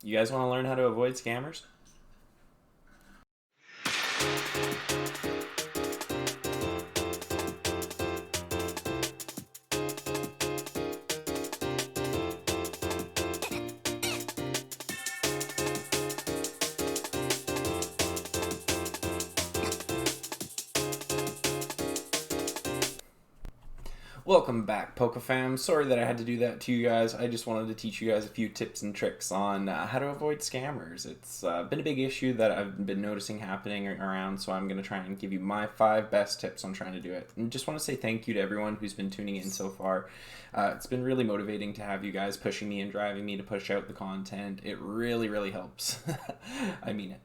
You guys want to learn how to avoid scammers? Welcome back, PokeFam. Sorry that I had to do that to you guys. I just wanted to teach you guys a few tips and tricks on how to avoid scammers. It's been a big issue that I've been noticing happening around, so I'm going to try and give you my 5 best tips on trying to do it. And just want to say thank you to everyone who's been tuning in so far. It's been really motivating to have you guys pushing me and driving me to push out the content. It really, really helps. I mean it.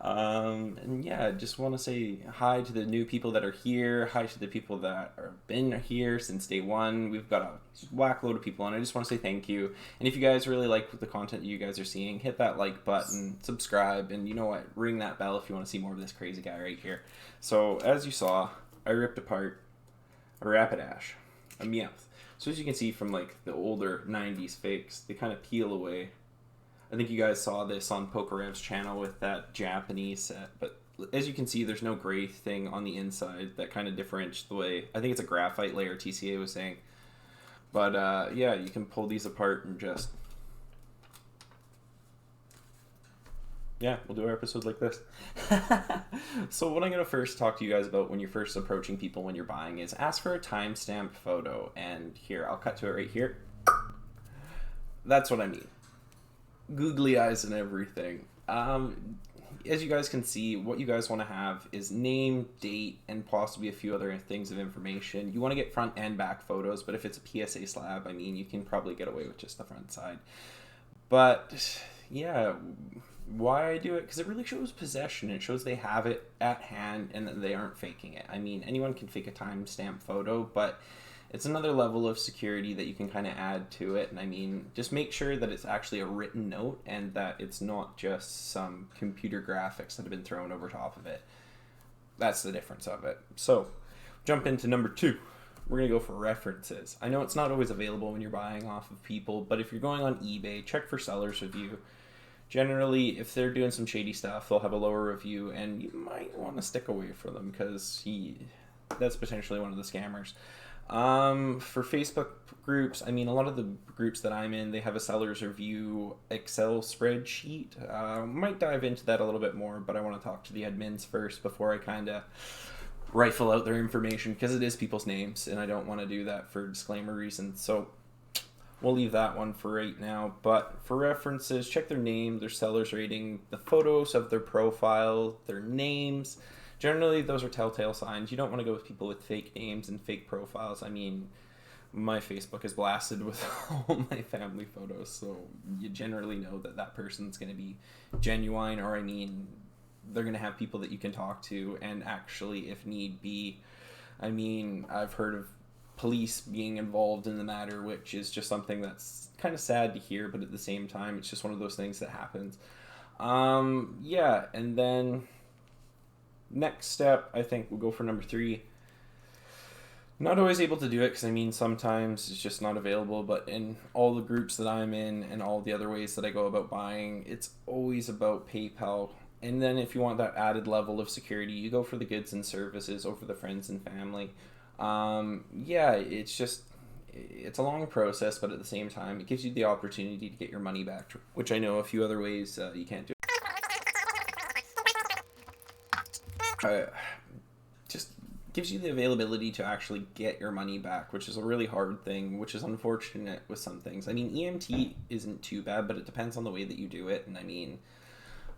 And yeah, just want to say hi to the new people that are here. Hi to the people that have been here since day one. We've got a whack load of people, and I just want to say thank you. And if you guys really like the content you guys are seeing, hit that like button, subscribe, and you know what? Ring that bell if you want to see more of this crazy guy right here. So as you saw, I ripped apart a Rapidash, a Meowth. So as you can see from like the older 90s fakes, they kind of peel away. I think you guys saw this on Pokerev's channel with that Japanese set, but as you can see, there's no gray thing on the inside that kind of differentiates the way. I think it's a graphite layer, TCA was saying. But yeah, you can pull these apart and just... Yeah, we'll do our episodes like this. So what I'm going to first talk to you guys about when you're first approaching people when you're buying is ask for a timestamp photo. And here, I'll cut to it right here. That's what I mean. Googly eyes and everything. As you guys can see, what you guys want to have is name, date, and possibly a few other things of information. You want to get front and back photos, but if it's a PSA slab, I mean, you can probably get away with just the front side. But yeah, why I do it? Because it really shows possession. It shows they have it at hand and that they aren't faking it. I mean, anyone can fake a timestamp photo, but it's another level of security that you can kind of add to it. And I mean, just make sure that it's actually a written note and that it's not just some computer graphics that have been thrown over top of it. That's the difference of it. So, jump into number 2. We're going to go for references. I know it's not always available when you're buying off of people, but if you're going on eBay, check for seller's review. Generally, if they're doing some shady stuff, they'll have a lower review, and you might want to stick away from them because that's potentially one of the scammers. For Facebook groups, I mean, a lot of the groups that I'm in, they have a seller's review Excel spreadsheet. Might dive into that a little bit more, but I want to talk to the admins first before I kind of rifle out their information because it is people's names, and I don't want to do that for disclaimer reasons. So we'll leave that one for right now. But for references, check their name, their seller's rating, the photos of their profile, their names. Generally, those are telltale signs. You don't want to go with people with fake names and fake profiles. I mean, my Facebook is blasted with all my family photos, so you generally know that that person's going to be genuine, or I mean, they're going to have people that you can talk to, and actually, if need be, I mean, I've heard of police being involved in the matter, which is just something that's kind of sad to hear, but at the same time, it's just one of those things that happens. Yeah, and then... Next step, I think we'll go for number 3. Not always able to do it because, I mean, sometimes it's just not available, but in all the groups that I'm in and all the other ways that I go about buying, it's always about PayPal. And then if you want that added level of security, you go for the goods and services over the friends and family. Yeah, it's a long process, but at the same time, it gives you the opportunity to get your money back, which I know a few other ways you can't do. Just gives you the availability to actually get your money back, which is a really hard thing, which is unfortunate with some things. I mean, EMT isn't too bad, but it depends on the way that you do it. And I mean,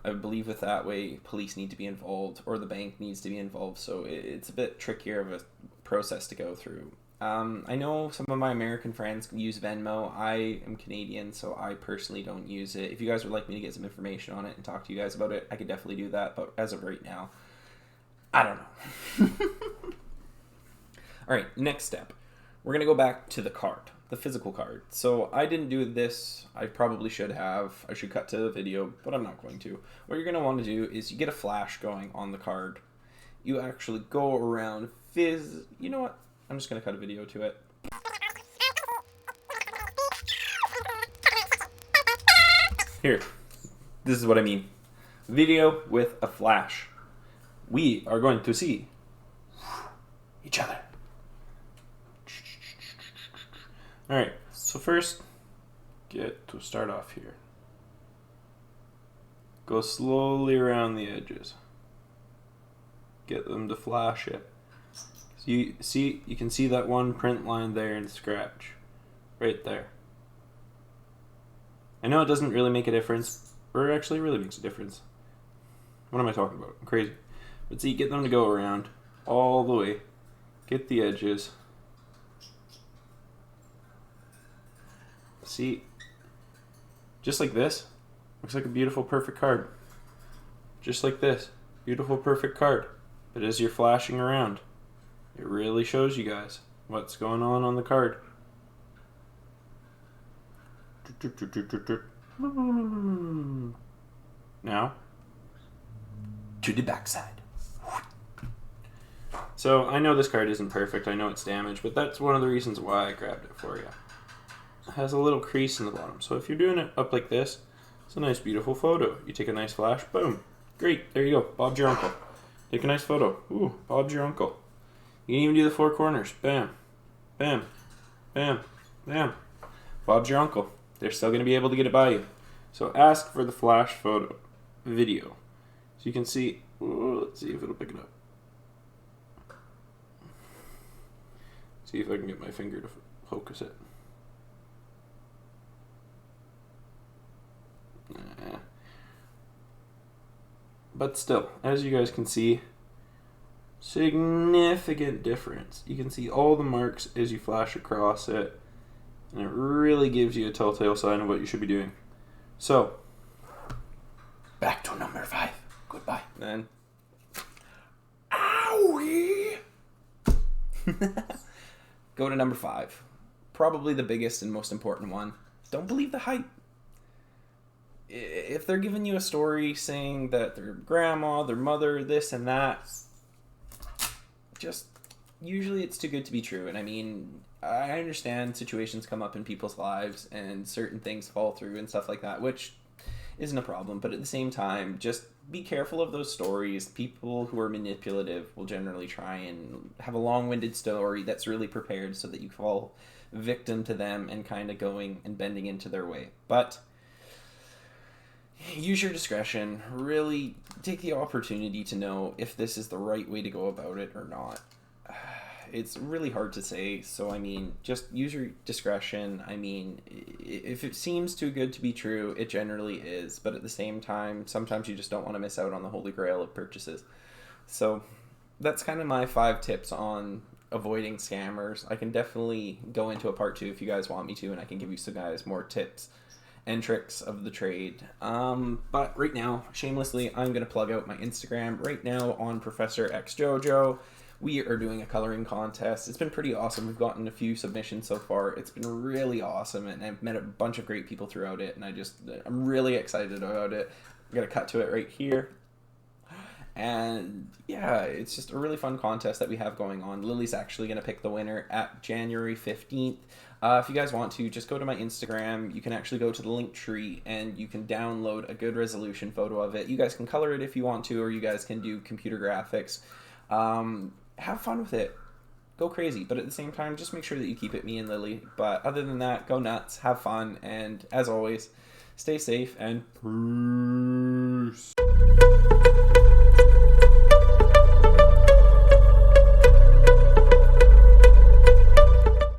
I believe with that way, police need to be involved or the bank needs to be involved. So it's a bit trickier of a process to go through. I know some of my American friends use Venmo. I am Canadian, so I personally don't use it. If you guys would like me to get some information on it and talk to you guys about it, I could definitely do that. But as of right now, I don't know. All right, next step. We're going to go back to the card, the physical card. So I didn't do this. I probably should have. I should cut to the video, but I'm not going to. What you're going to want to do is you get a flash going on the card. You actually go around You know what? I'm just going to cut a video to it. Here, this is what I mean. Video with a flash. We are going to see each other. Alright, so first, get to start off here. Go slowly around the edges. Get them to flash it. So you can see that one print line there in scratch. Right there. I know it doesn't really make a difference, or it actually really makes a difference. What am I talking about? I'm crazy. But see, get them to go around all the way. Get the edges. See, just like this, looks like a beautiful, perfect card. Just like this, beautiful, perfect card. But as you're flashing around, it really shows you guys what's going on the card. Now, to the backside. So, I know this card isn't perfect, I know it's damaged, but that's one of the reasons why I grabbed it for you. It has a little crease in the bottom, so if you're doing it up like this, it's a nice, beautiful photo. You take a nice flash, boom. Great, there you go, Bob's your uncle. Take a nice photo. Ooh, Bob's your uncle. You can even do the four corners. Bam, bam, bam, bam. Bob's your uncle. They're still going to be able to get it by you. So ask for the flash photo video. So you can see, let's see if it'll pick it up. See if I can get my finger to focus it. Nah. But still, as you guys can see, significant difference. You can see all the marks as you flash across it, and it really gives you a telltale sign of what you should be doing. So, back to number 5. Goodbye. Then, owie! Go to number 5. Probably the biggest and most important one. Don't believe the hype. If they're giving you a story saying that their grandma, their mother, this and that, just usually it's too good to be true. And I mean, I understand situations come up in people's lives and certain things fall through and stuff like that, which isn't a problem. But at the same time, just be careful of those stories. People who are manipulative will generally try and have a long-winded story that's really prepared so that you fall victim to them and kind of going and bending into their way. But use your discretion. Really take the opportunity to know if this is the right way to go about it or not. It's really hard to say, so I mean, just use your discretion. I mean, if it seems too good to be true, it generally is, but at the same time, sometimes you just don't want to miss out on the holy grail of purchases. So that's kind of my 5 tips on avoiding scammers. I can definitely go into a part 2 if you guys want me to, and I can give you some guys more tips and tricks of the trade. But right now, shamelessly, I'm going to plug out my Instagram right now on Professor X Jojo. We are doing a coloring contest. It's been pretty awesome. We've gotten a few submissions so far. It's been really awesome, and I've met a bunch of great people throughout it, and I'm really excited about it. I'm going to cut to it right here. And yeah, it's just a really fun contest that we have going on. Lily's actually going to pick the winner at January 15th. If you guys want to, just go to my Instagram. You can actually go to the link tree and you can download a good resolution photo of it. You guys can color it if you want to, or you guys can do computer graphics. Have fun with it. Go crazy. But at the same time, just make sure that you keep it me and Lily. But other than that, go nuts, have fun, and as always, stay safe and peace.